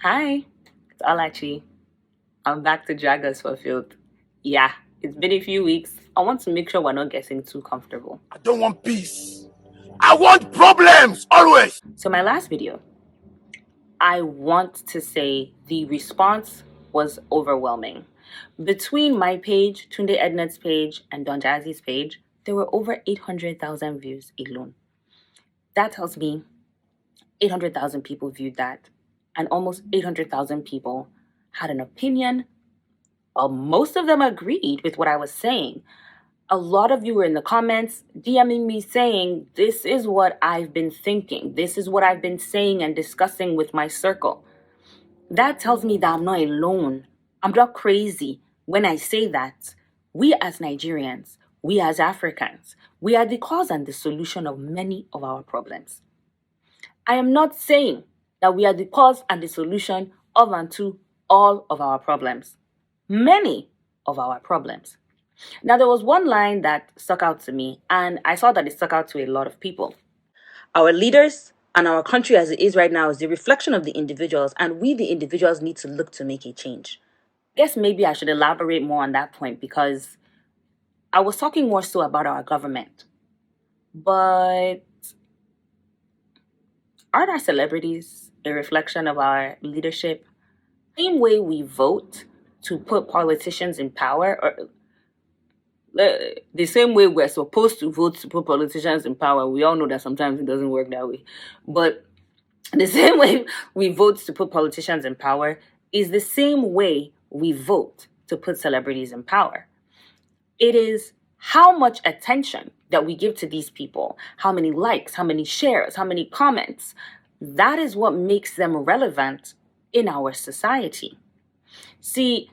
Hi, it's Ollachi. I'm back to drag us for filth. Yeah, it's been a few weeks. I want to make sure we're not getting too comfortable. I don't want peace. I want problems always. So, my last video, I want to say the response was overwhelming. Between my page, Tunde Ednet's page, and Don Jazzy's page, there were over 800,000 views alone. That tells me 800,000 people viewed that, and almost 800,000 people had an opinion. Most of them agreed with what I was saying. A lot of you were in the comments DMing me saying, this is what I've been thinking. This is what I've been saying and discussing with my circle. That tells me that I'm not alone. I'm not crazy when I say that. We as Nigerians, we as Africans, we are the cause and the solution of many of our problems. I am not saying that we are the cause and the solution of and to all of our problems. Many of our problems. Now, there was one line that stuck out to me, and I saw that it stuck out to a lot of people. Our leaders and our country as it is right now is the reflection of the individuals, and we, the individuals, need to look to make a change. I guess maybe I should elaborate more on that point because I was talking more so about our government. But aren't our celebrities a reflection of our leadership? Same way we vote to put politicians in power, or the same way we're supposed to vote to put politicians in power. We all know that sometimes it doesn't work that way. But the same way we vote to put politicians in power is the same way we vote to put celebrities in power. It is how much attention that we give to these people, how many likes, how many shares, how many comments. That is what makes them relevant in our society. See,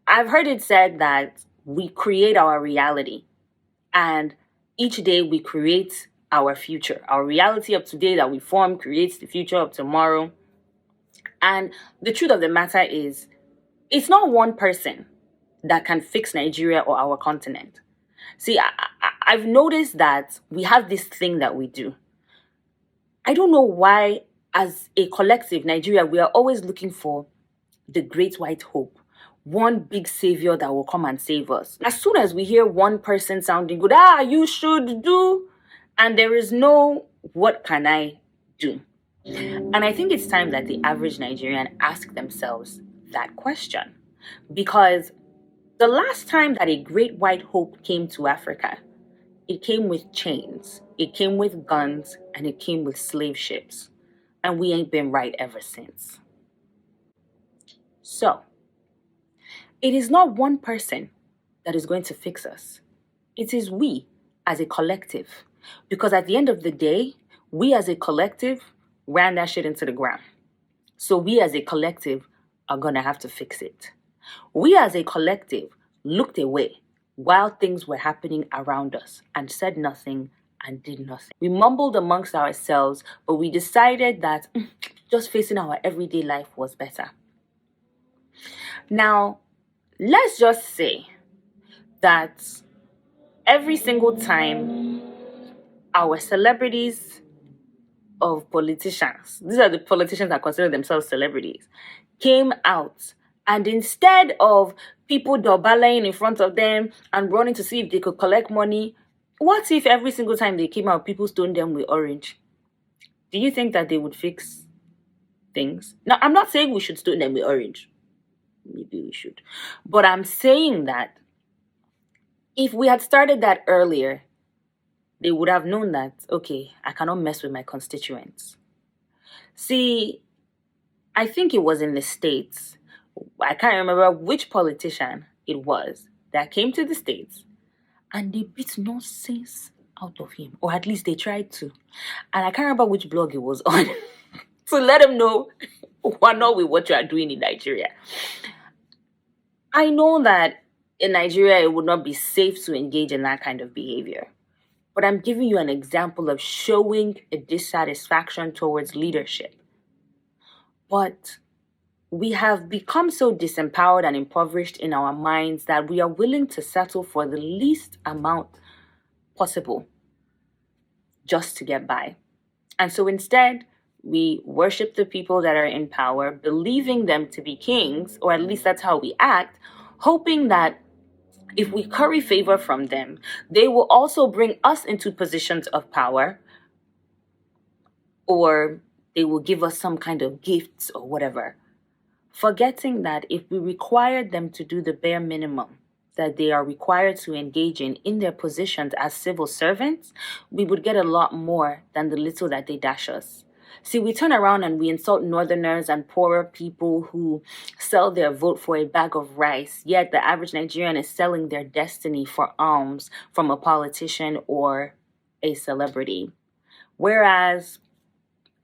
I've heard it said that we create our reality, and each day we create our future. Our reality of today that we form creates the future of tomorrow. And the truth of the matter is, it's not one person that can fix Nigeria or our continent. See, I've noticed that we have this thing that we do. I don't know why, as a collective, Nigeria, we are always looking for the great white hope, one big savior that will come and save us. As soon as we hear one person sounding good, you should do, and there is no, what can I do? And I think it's time that the average Nigerian ask themselves that question. Because the last time that a great white hope came to Africa, it came with chains, it came with guns, and it came with slave ships. And we ain't been right ever since. So, it is not one person that is going to fix us. It is we as a collective. Because at the end of the day, we as a collective ran that shit into the ground. So we as a collective are going to have to fix it. We as a collective looked away while things were happening around us and said nothing and did nothing. We mumbled amongst ourselves, but we decided that just facing our everyday life was better. Now, let's just say that every single time our celebrities of politicians, these are the politicians that consider themselves celebrities, came out, and instead of people dobalaying in front of them and running to see if they could collect money, what if every single time they came out, people stoned them with orange? Do you think that they would fix things? Now, I'm not saying we should stone them with orange. Maybe we should. But I'm saying that if we had started that earlier, they would have known that, okay, I cannot mess with my constituents. See, I think it was in the States. I can't remember which politician it was that came to the States and they beat nonsense out of him. Or at least they tried to. And I can't remember which blog it was on. So let them know we're not with what you are doing in Nigeria. I know that in Nigeria, it would not be safe to engage in that kind of behavior. But I'm giving you an example of showing a dissatisfaction towards leadership. But we have become so disempowered and impoverished in our minds that we are willing to settle for the least amount possible just to get by. And so instead, We worship the people that are in power, believing them to be kings, or at least that's how we act, hoping that if we curry favor from them, they will also bring us into positions of power, or they will give us some kind of gifts or whatever. Forgetting that if we required them to do the bare minimum that they are required to engage in their positions as civil servants, we would get a lot more than the little that they dash us. See, we turn around and we insult northerners and poorer people who sell their vote for a bag of rice, yet the average Nigerian is selling their destiny for alms from a politician or a celebrity. Whereas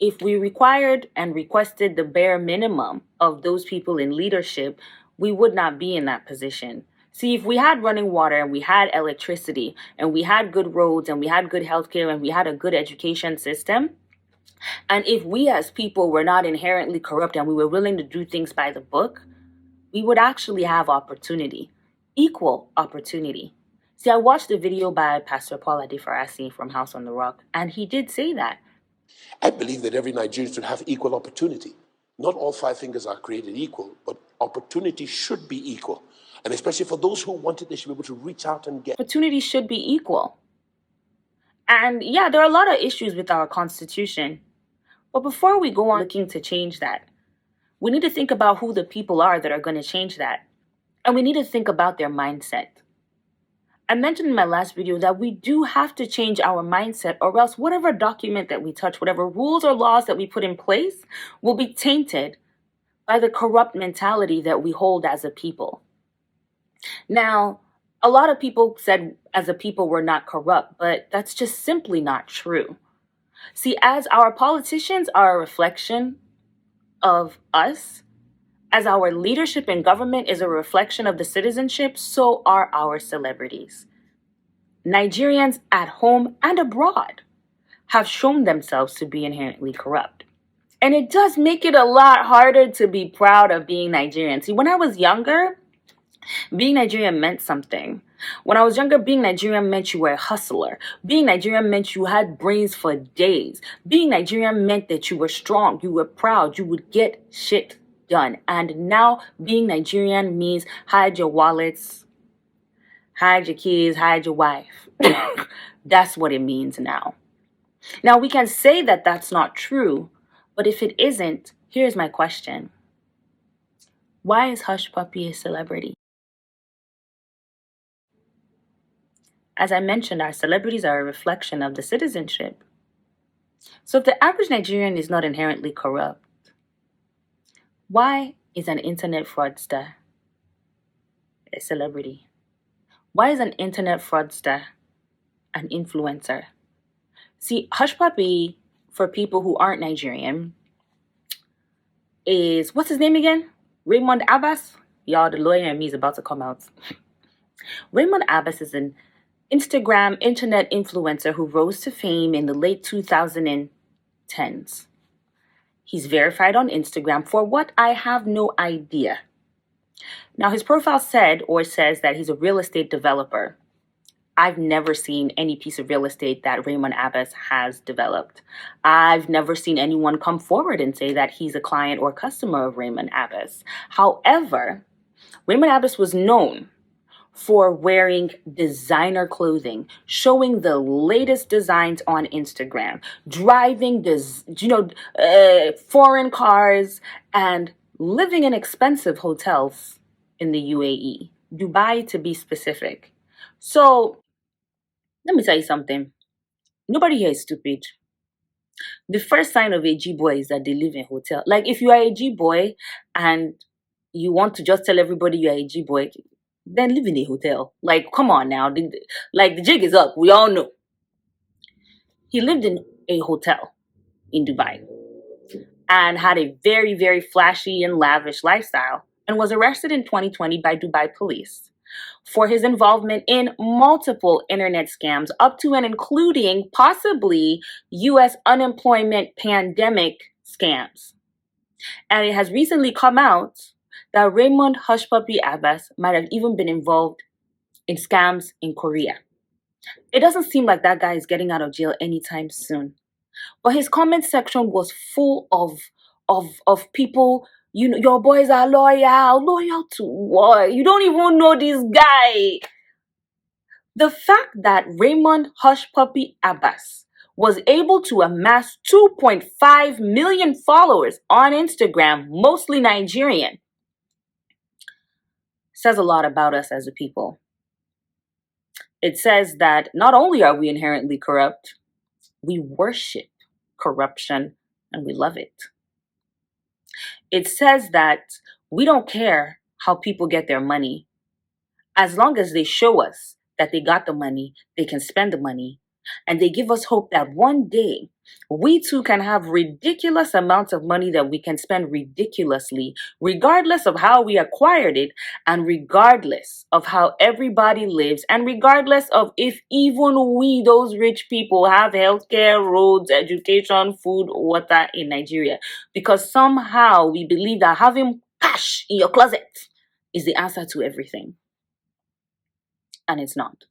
if we required and requested the bare minimum of those people in leadership, we would not be in that position. See, if we had running water and we had electricity and we had good roads and we had good healthcare and we had a good education system, and if we as people were not inherently corrupt and we were willing to do things by the book, we would actually have opportunity, equal opportunity. See, I watched a video by Pastor Paul Adefarasi from House on the Rock, and he did say that. I believe that every Nigerian should have equal opportunity. Not all five fingers are created equal, but opportunity should be equal. And especially for those who want it, they should be able to reach out and get. Opportunity should be equal. And yeah, there are a lot of issues with our Constitution. But before we go on looking to change that, we need to think about who the people are that are going to change that. And we need to think about their mindset. I mentioned in my last video that we do have to change our mindset, or else whatever document that we touch, whatever rules or laws that we put in place will be tainted by the corrupt mentality that we hold as a people. Now, a lot of people said as a people we're not corrupt, but that's just simply not true. See, as our politicians are a reflection of us, as our leadership in government is a reflection of the citizenship, so are our celebrities. Nigerians at home and abroad have shown themselves to be inherently corrupt. And it does make it a lot harder to be proud of being Nigerian. See, when I was younger, being Nigerian meant something. When I was younger, being Nigerian meant you were a hustler. Being Nigerian meant you had brains for days. Being Nigerian meant that you were strong, you were proud, you would get shit done. And now being Nigerian means hide your wallets, hide your kids, hide your wife. That's what it means now. Now, we can say that that's not true, but if it isn't, here's my question. Why is Hushpuppi a celebrity? As I mentioned, our celebrities are a reflection of the citizenship. So if the average Nigerian is not inherently corrupt, why is an internet fraudster a celebrity? Why is an internet fraudster an influencer? See, Hushpuppi, for people who aren't Nigerian, is, what's his name again? Raymond Abbas? Y'all, the lawyer in me is about to come out. Raymond Abbas is an Instagram internet influencer who rose to fame in the late 2010s. He's verified on Instagram for what I have no idea. Now, his profile said or says that he's a real estate developer. I've never seen any piece of real estate that Raymond Abbas has developed. I've never seen anyone come forward and say that he's a client or customer of Raymond Abbas. However, Raymond Abbas was known for wearing designer clothing, showing the latest designs on Instagram, driving foreign cars, and living in expensive hotels in the UAE, Dubai to be specific. So let me tell you something. Nobody here is stupid. The first sign of a G boy is that they live in hotel. Like if you are a G boy and you want to just tell everybody you are a G boy, then live in a hotel. Like, come on now. The jig is up. We all know. He lived in a hotel in Dubai and had a very, very flashy and lavish lifestyle and was arrested in 2020 by Dubai police for his involvement in multiple internet scams, up to and including possibly U.S. unemployment pandemic scams. And it has recently come out that Raymond Hushpuppi Abbas might have even been involved in scams in Korea. It doesn't seem like that guy is getting out of jail anytime soon. But his comment section was full of people, your boys are loyal. Loyal to what? You don't even know this guy. The fact that Raymond Hushpuppi Abbas was able to amass 2.5 million followers on Instagram, mostly Nigerian, says a lot about us as a people. It says that not only are we inherently corrupt, we worship corruption and we love it. It says that we don't care how people get their money. As long as they show us that they got the money, they can spend the money, and they give us hope that one day we too can have ridiculous amounts of money that we can spend ridiculously, regardless of how we acquired it, and regardless of how everybody lives, and regardless of if even we, those rich people, have healthcare, roads, education, food, water in Nigeria. Because somehow we believe that having cash in your closet is the answer to everything. And it's not.